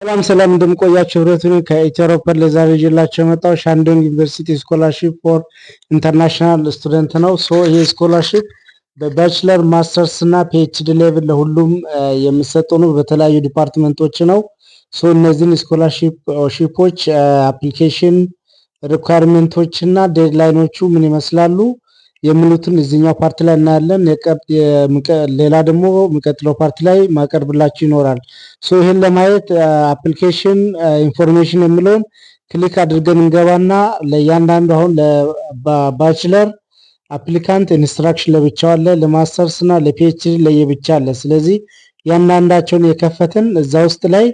ሰላም እንደምቆያችሁ ህብረቱን ከኢትዮጵያ ለዛሬ ይዤላችሁ የመጣው ሻንዶንግ ዩኒቨርሲቲ ስኮላርሺፕ ፎር ኢንተርናሽናል ስቱደንት ነው። ይሄ ስኮላርሺፕ በባችለር ማስተርስ እና ፒኤችዲ ሌቭል ለሁሉም የሚሰጡ ነው። በተለያዩ ዲፓርትመንቶች ነው። እነዚህን ስኮላርሺፖች አፕሊኬሽን ሪኳየርመንቶች እና ዴድላይኖቹ ምን ይመስላሉ የሚሉትን እዚህኛው ፓርት ላይ እናያለን። ሌላ ደግሞ የሚቀጥለው ፓርት ላይ ማቀርብላችሁ ይኖራል። ይህን ለማየት አፕሊኬሽን ኢንፎርሜሽን የሚለውን ክሊክ አድርገን እንገባና ለእያንዳንዱ አሁን ለባችለር አፕሊካንት ኢንስትራክሽን ለብቻው አለ፣ ለማስተርስ እና ለፒኤችዲ ለየብቻ አለ። ስለዚህ ያንዳንዳቸውን የከፈትን እዛ ውስጥ ላይ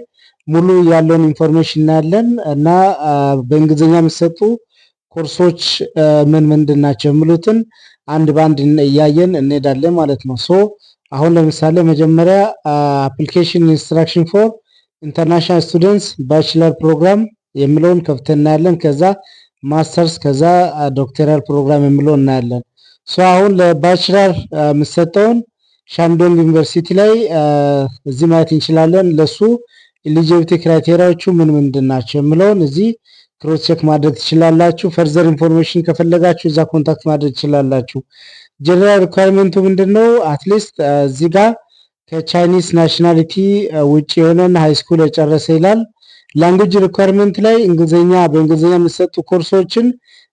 ሙሉ ያለውን ኢንፎርሜሽን እናያለን እና በእንግሊዝኛ የሚሰጡ ኮርሶች ምን ምንድን ናቸው የሚሉትን አንድ ባንድ እያየን እንሄዳለን ማለት ነው። አሁን ለምሳሌ መጀመሪያ አፕሊኬሽን ኢንስትራክሽን ፎር ኢንተርናሽናል ስቱደንትስ ባችለር ፕሮግራም የሚለውን ከፍተን እናያለን። ከዛ ማስተርስ፣ ከዛ ዶክተራል ፕሮግራም የሚለውን እናያለን። አሁን ለባችለር የምሰጠውን ሻንዶንግ ዩኒቨርሲቲ ላይ እዚህ ማየት እንችላለን። ለሱ ኤሊጂቢሊቲ ክራይቴሪያዎቹ ምን ምንድን ናቸው የሚለውን እዚህ ክሮስ ቼክ ማድረግ ትችላላችሁ። ፈርዘር ኢንፎርሜሽን ከፈለጋችሁ እዛ ኮንታክት ማድረግ ትችላላችሁ። ጀነራል ሪኳየርመንቱ ምንድነው? አትሊስት እዚህ ጋር ከቻይኒስ ናሽናሊቲ ውጪ የሆነን ሃይ ስኩል የጨረሰ ይላል። ላንጉጅ ሪኳየርመንት ላይ በእንግሊዝኛ የሚሰጡ ኮርሶችን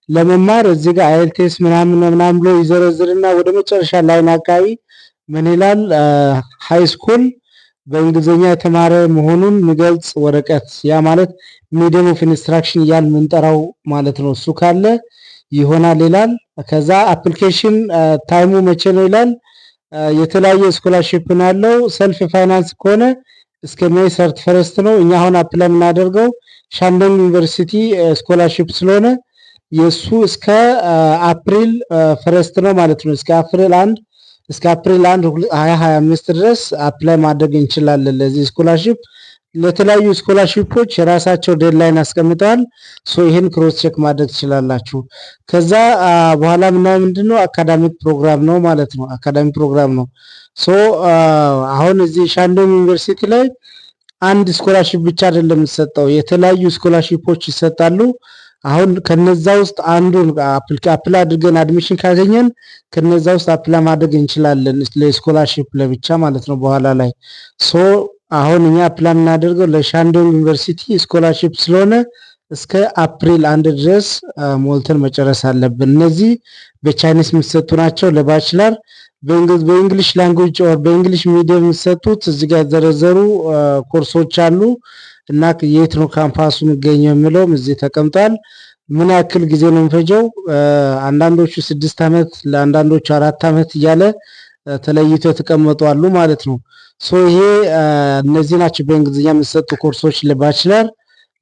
ለመማር እዚህ ጋር አይኤልቲኤስ ምናምን ብሎ ይዘረዝርና ወደ መጨረሻ ላይን አካባቢ ምን ይላል? ሃይ ስኩል በእንግሊዝኛ የተማረ መሆኑን የሚገልጽ ወረቀት፣ ያ ማለት ሚዲየም ኦፍ ኢንስትራክሽን እያል ምንጠራው ማለት ነው። እሱ ካለ ይሆናል ይላል። ከዛ አፕሊኬሽን ታይሙ መቼ ነው ይላል። የተለያየ ስኮላርሺፕ ነው ያለው። ሰልፍ ፋይናንስ ከሆነ እስከ ሜይ 31 ነው። እኛ አሁን አፕላይ የምናደርገው ሻንዶንግ ዩኒቨርሲቲ ስኮላርሺፕ ስለሆነ የሱ እስከ አፕሪል 1 ነው ማለት ነው። እስከ አፕሪል 1 2025 ድረስ አፕላይ ማድረግ እንችላለን ለዚህ ስኮላርሺፕ። ለተለያዩ ስኮላርሺፖች የራሳቸው ዴድላይን አስቀምጠዋል። ይህን ክሮስ ቼክ ማድረግ ትችላላችሁ። ከዛ በኋላ ምንድነው አካዳሚክ ፕሮግራም ነው ማለት ነው። አካዳሚክ ፕሮግራም ነው። አሁን እዚህ ሻንዶንግ ዩኒቨርሲቲ ላይ አንድ ስኮላርሺፕ ብቻ አይደለም የሚሰጠው፣ የተለያዩ ስኮላርሺፖች ይሰጣሉ። አሁን ከነዛ ውስጥ አንዱን አፕላይ አድርገን አድሚሽን ካገኘን ከነዛ ውስጥ አፕላይ ማድረግ እንችላለን ለስኮላርሺፕ ለብቻ ማለት ነው በኋላ ላይ። አሁን እኛ አፕላይ የምናደርገው ለሻንዶንግ ዩኒቨርሲቲ ስኮላርሺፕ ስለሆነ እስከ አፕሪል 1 ድረስ ሞልተን መጨረስ አለብን። እነዚህ በቻይኒስ የሚሰጡ ናቸው። ለባችለር በእንግሊሽ ላንጉጅ ኦር በእንግሊሽ ሚዲየም የሚሰጡት እዚህ ጋር የተዘረዘሩ ኮርሶች አሉ እና የት ነው ካምፓሱ የሚገኘው የሚለውም እዚህ ተቀምጧል። ምን ያክል ጊዜ ነው የሚፈጀው? አንዳንዶቹ 6 ዓመት ለአንዳንዶቹ 4 ዓመት እያለ ተለይቶ የተቀመጡ አሉ ማለት ነው። ይሄ እነዚህ ናቸው በእንግሊዝኛ የሚሰጡ ኮርሶች ለባችለር፣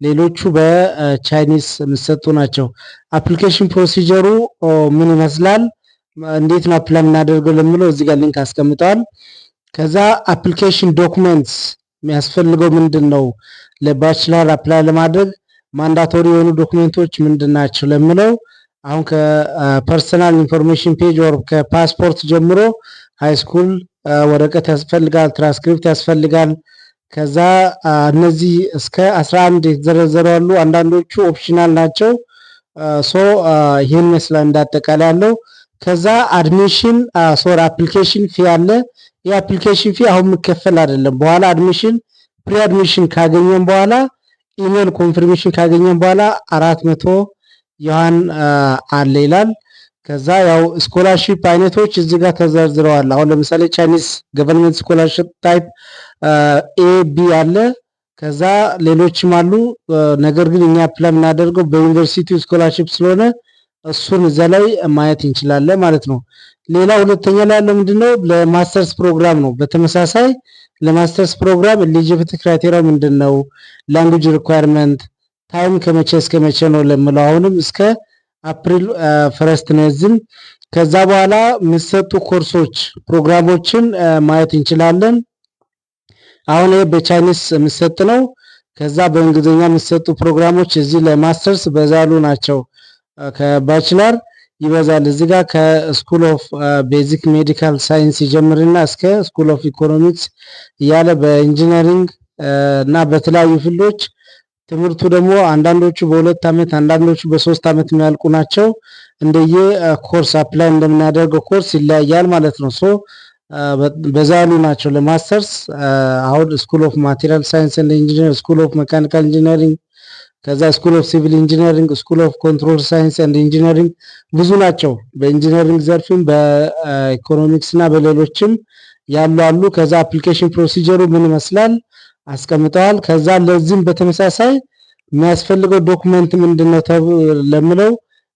ሌሎቹ በቻይኒስ የሚሰጡ ናቸው። አፕሊኬሽን ፕሮሲጀሩ ምን ይመስላል፣ እንዴት ነው አፕላይ የምናደርገው ለሚለው እዚህ ጋር ሊንክ አስቀምጠዋል። ከዛ አፕሊኬሽን ዶክመንትስ የሚያስፈልገው ምንድን ነው ለባችለር አፕላይ ለማድረግ ማንዳቶሪ የሆኑ ዶክመንቶች ምንድን ናቸው ለሚለው አሁን ከፐርሰናል ኢንፎርሜሽን ፔጅ ወር ከፓስፖርት ጀምሮ ሃይ ስኩል ወረቀት ያስፈልጋል፣ ትራንስክሪፕት ያስፈልጋል። ከዛ እነዚህ እስከ 11 የተዘረዘሩ አሉ። አንዳንዶቹ ኦፕሽናል ናቸው። ይህን ይመስላል እንዳጠቃላይ ያለው። ከዛ አድሚሽን አፕሊኬሽን ፊ አለ። የአፕሊኬሽን ፊ አሁን የሚከፈል አይደለም። በኋላ አድሚሽን ፕሪ አድሚሽን ካገኘን በኋላ ኢሜል ኮንፊርሜሽን ካገኘን በኋላ 400 ዩዋን አለ ይላል። ከዛ ያው ስኮላርሺፕ አይነቶች እዚህ ጋር ተዘርዝረዋል። አሁን ለምሳሌ ቻይኒስ ገቨርንመንት ስኮላርሺፕ ታይፕ ኤ ቢ አለ። ከዛ ሌሎችም አሉ። ነገር ግን እኛ አፕላይ የምናደርገው በዩኒቨርሲቲው ስኮላርሺፕ ስለሆነ እሱን እዛ ላይ ማየት እንችላለን ማለት ነው። ሌላ ሁለተኛ ላይ ያለው ምንድነው ለማስተርስ ፕሮግራም ነው። በተመሳሳይ ለማስተርስ ፕሮግራም ኤሊጂቢሊቲ ክራይቴሪያ ምንድነው፣ ላንጉጅ ሪኳየርመንት፣ ታይም ከመቼ እስከ መቼ ነው ለምለው አሁንም እስከ አፕሪል 1 ነው እዚህም። ከዛ በኋላ የሚሰጡ ኮርሶች ፕሮግራሞችን ማየት እንችላለን። አሁን ይሄ በቻይኒስ የሚሰጥ ነው። ከዛ በእንግሊዝኛ የሚሰጡ ፕሮግራሞች እዚህ ለማስተርስ በዛሉ ናቸው። ከባችለር ይበዛል። እዚህ ጋር ከስኩል ኦፍ ቤዚክ ሜዲካል ሳይንስ ይጀምርና እስከ ስኩል ኦፍ ኢኮኖሚክስ እያለ በኢንጂነሪንግ እና በተለያዩ ፊልዶች ትምህርቱ ደግሞ አንዳንዶቹ በ2 ዓመት አንዳንዶቹ በ3 ዓመት የሚያልቁ ናቸው። እንደየ ኮርስ አፕላይ እንደምናደርገው ኮርስ ይለያያል ማለት ነው። ሶ በዛ ያሉ ናቸው። ለማስተርስ አሁን ስኩል ኦፍ ማቴሪያል ሳይንስ ኤንድ ኢንጂነሪንግ፣ ስኩል ኦፍ ሜካኒካል ኢንጂነሪንግ፣ ከዛ ስኩል ኦፍ ሲቪል ኢንጂነሪንግ፣ ስኩል ኦፍ ኮንትሮል ሳይንስ ኤንድ ኢንጂነሪንግ ብዙ ናቸው። በኢንጂነሪንግ ዘርፍም በኢኮኖሚክስ እና በሌሎችም ያሉ አሉ። ከዛ አፕሊኬሽን ፕሮሲጀሩ ምን ይመስላል አስቀምጠዋል። ከዛ ለዚህም በተመሳሳይ የሚያስፈልገው ዶክመንት ምንድነው ለምለው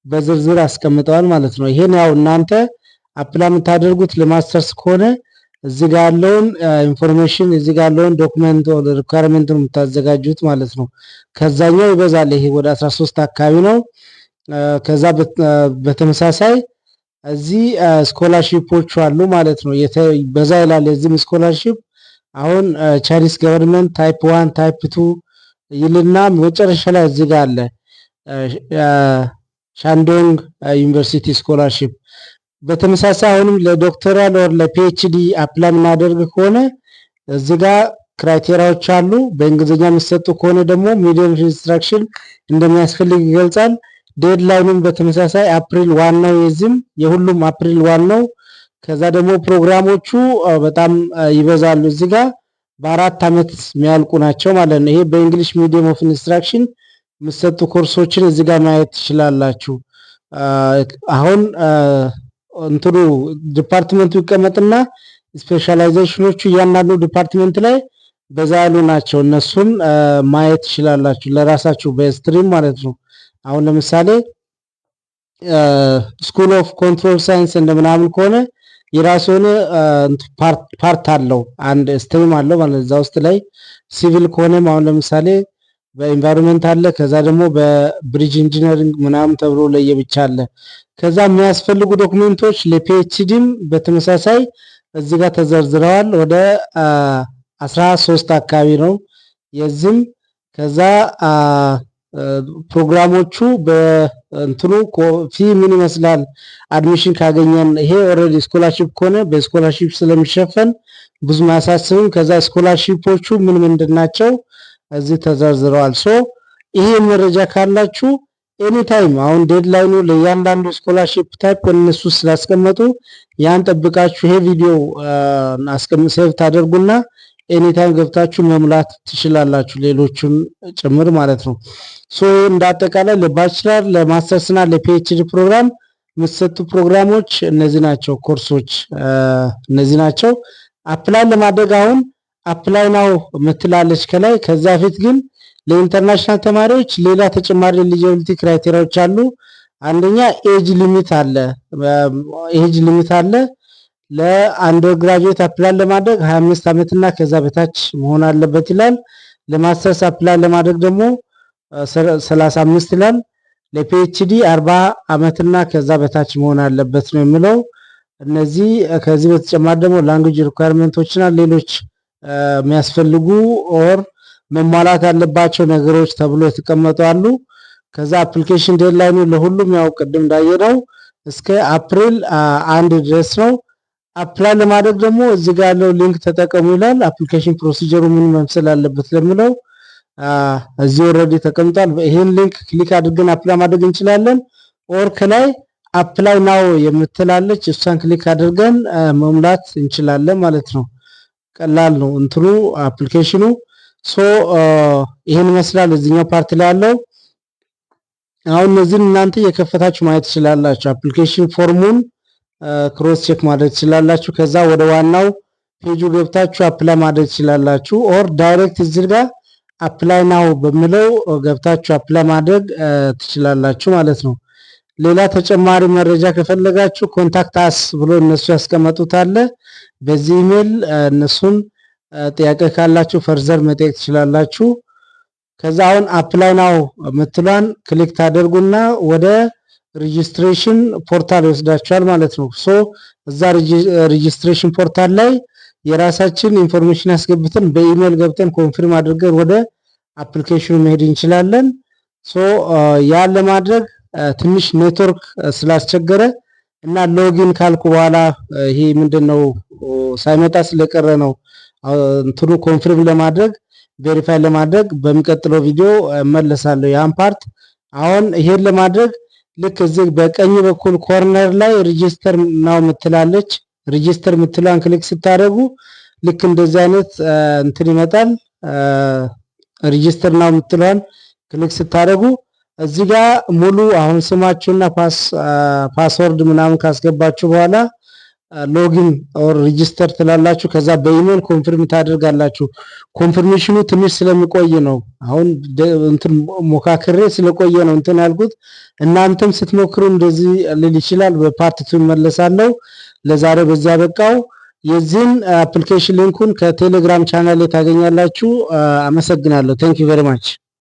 በዝርዝር አስቀምጠዋል ማለት ነው። ይሄን ያው እናንተ አፕላይ የምታደርጉት ለማስተርስ ከሆነ እዚህ ጋር ያለውን ኢንፎርሜሽን እዚህ ጋር ያለውን ዶክመንት ኦር ሪኳየርመንት ነው የምታዘጋጁት ማለት ነው። ከዛኛው ይበዛል። ይሄ ወደ 13 አካባቢ ነው። ከዛ በተመሳሳይ እዚህ ስኮላርሺፖች አሉ ማለት ነው። በዛ ይላል። የዚህም ስኮላርሺፕ አሁን ቻይኒስ ገቨርንመንት ታይፕ 1 ታይፕ 2 ይልና መጨረሻ ላይ እዚህ ጋር አለ ሻንዶንግ ዩኒቨርሲቲ ስኮላርሺፕ። በተመሳሳይ አሁንም ለዶክተራል ኦር ለፒኤችዲ አፕላይ የምናደርግ ከሆነ እዚህ ጋር ክራይቴሪያዎች አሉ። በእንግሊዝኛ የሚሰጡ ከሆነ ደግሞ ሚዲየም ኢንስትራክሽን እንደሚያስፈልግ ይገልጻል። ዴድላይኑም በተመሳሳይ አፕሪል 1 ነው። የዚህም የሁሉም አፕሪል 1 ነው። ከዛ ደግሞ ፕሮግራሞቹ በጣም ይበዛሉ። እዚህ ጋር በ4 ዓመት የሚያልቁ ናቸው ማለት ነው። ይሄ በእንግሊሽ ሚዲየም ኦፍ ኢንስትራክሽን የሚሰጡ ኮርሶችን እዚህ ጋር ማየት ትችላላችሁ። አሁን እንትሩ ዲፓርትመንቱ ይቀመጥና ስፔሻላይዜሽኖቹ እያንዳንዱ ዲፓርትመንት ላይ በዛ ያሉ ናቸው። እነሱን ማየት ትችላላችሁ ለራሳችሁ በስትሪም ማለት ነው። አሁን ለምሳሌ ስኩል ኦፍ ኮንትሮል ሳይንስ እንደምናምን ከሆነ የራሱ የሆነ ፓርት አለው፣ አንድ ስትሪም አለው ማለት እዛ ውስጥ ላይ። ሲቪል ከሆነም አሁን ለምሳሌ በኢንቫይሮንመንት አለ፣ ከዛ ደግሞ በብሪጅ ኢንጂነሪንግ ምናምን ተብሎ ለየብቻ አለ። ከዛ የሚያስፈልጉ ዶክመንቶች ለፒኤችዲም በተመሳሳይ እዚህ ጋር ተዘርዝረዋል። ወደ 13 አካባቢ ነው የዚህም። ከዛ ፕሮግራሞቹ በእንትኑ ፊ ምን ይመስላል አድሚሽን ካገኘን፣ ይሄ ኦልሬዲ ስኮላርሺፕ ከሆነ በስኮላርሺፕ ስለሚሸፈን ብዙ ማያሳስብም። ከዛ ስኮላርሺፖቹ ምን ምንድን ናቸው እዚህ ተዘርዝረዋል። ሶ ይሄ መረጃ ካላችሁ ኤኒ ታይም አሁን ዴድላይኑ ለእያንዳንዱ ስኮላርሺፕ ታይፕ እነሱ ስላስቀመጡ ያን ጠብቃችሁ ይሄ ቪዲዮ ሴቭ ታደርጉና ኤኒ ታይም ገብታችሁ መሙላት ትችላላችሁ፣ ሌሎቹን ጭምር ማለት ነው። ሶ እንዳጠቃላይ ለባችለር ለማስተርስ እና ለፒኤችዲ ፕሮግራም የሚሰጡ ፕሮግራሞች እነዚህ ናቸው። ኮርሶች እነዚህ ናቸው። አፕላይ ለማድረግ አሁን አፕላይ ናው ምትላለች ከላይ። ከዛ ፊት ግን ለኢንተርናሽናል ተማሪዎች ሌላ ተጨማሪ ኤሊጂቢሊቲ ክራይቴሪያዎች አሉ። አንደኛ ኤጅ ሊሚት አለ። ኤጅ ሊሚት አለ። ለአንደር ግራጁዌት አፕላይ ለማድረግ 25 ዓመትና ከዛ በታች መሆን አለበት ይላል። ለማስተርስ አፕላይ ለማድረግ ደግሞ 35 ይላል። ለፒኤችዲ 40 ዓመትና ከዛ በታች መሆን አለበት ነው የሚለው። እነዚህ ከዚህ በተጨማሪ ደግሞ ላንጉዌጅ ሪኳየርመንቶችና ሌሎች የሚያስፈልጉ ኦር መሟላት ያለባቸው ነገሮች ተብሎ የተቀመጡ አሉ። ከዛ አፕሊኬሽን ዴድላይኑ ለሁሉም ያው ቅድም እንዳየነው እስከ አፕሪል 1 ድረስ ነው። አፕላይ ለማድረግ ደግሞ እዚህ ጋር ያለው ሊንክ ተጠቀሙ ይላል። አፕሊኬሽን ፕሮሲጀሩ ምን መምሰል አለበት ለሚለው እዚህ ኦልሬዲ ተቀምጧል። ይሄን ሊንክ ክሊክ አድርገን አፕላይ ማድረግ እንችላለን። ኦር ከላይ አፕላይ ናው የምትላለች እሷን ክሊክ አድርገን መሙላት እንችላለን ማለት ነው። ቀላል ነው እንትኑ አፕሊኬሽኑ። ሶ ይሄን ይመስላል እዚህኛው ፓርት ላይ ያለው። አሁን እነዚህን እናንተ የከፈታችሁ ማየት ትችላላችሁ። አፕሊኬሽን ፎርሙን ክሮስ ቼክ ማድረግ ትችላላችሁ። ከዛ ወደ ዋናው ፔጁ ገብታችሁ አፕላይ ማድረግ ትችላላችሁ። ኦር ዳይሬክት እዚህ ጋር አፕላይ ናው በሚለው ገብታችሁ አፕላይ ማድረግ ትችላላችሁ ማለት ነው። ሌላ ተጨማሪ መረጃ ከፈለጋችሁ ኮንታክት አስ ብሎ እነሱ ያስቀመጡት አለ። በዚህ ኢሜል እነሱን ጥያቄ ካላችሁ ፈርዘር መጠየቅ ትችላላችሁ። ከዛ አሁን አፕላይ ናው ምትሏን ክሊክ ታደርጉና ወደ ሬጂስትሬሽን ፖርታል ይወስዳችኋል ማለት ነው። ሶ እዛ ሬጂስትሬሽን ፖርታል ላይ የራሳችን ኢንፎርሜሽን ያስገብተን በኢሜል ገብተን ኮንፊርም አድርገን ወደ አፕሊኬሽኑ መሄድ እንችላለን። ሶ ያን ለማድረግ ትንሽ ኔትወርክ ስላስቸገረ እና ሎጊን ካልኩ በኋላ ይሄ ምንድነው ሳይመጣ ስለቀረ ነው እንትኑ ኮንፊርም ለማድረግ ቬሪፋይ ለማድረግ በሚቀጥለው ቪዲዮ እመለሳለሁ ያን ፓርት። አሁን ይሄን ለማድረግ ልክ እዚህ በቀኝ በኩል ኮርነር ላይ ሬጂስተር ናው ምትላለች። ሬጂስተር ምትሏን ክሊክ ስታደርጉ ልክ እንደዚህ አይነት እንትን ይመጣል። ሬጂስተር ናው ምትሏን ክሊክ ስታደርጉ እዚህ ጋር ሙሉ አሁን ስማችሁና ፓስወርድ ምናምን ካስገባችሁ በኋላ ሎጊን ኦር ሬጂስተር ትላላችሁ። ከዛ በኢሜል ኮንፊርም ታደርጋላችሁ። ኮንፊርሜሽኑ ትንሽ ስለሚቆይ ነው። አሁን እንትን ሞካክሬ ስለቆየ ነው እንትን ያልኩት። እናንተም ስትሞክሩ እንደዚህ ሊል ይችላል። በፓርት 2 መለሳለሁ። ለዛሬ በዚያ በቃው። የዚህን አፕሊኬሽን ሊንኩን ከቴሌግራም ቻናል ላይ ታገኛላችሁ። አመሰግናለሁ። ቴንክ ዩ ቬሪ ማች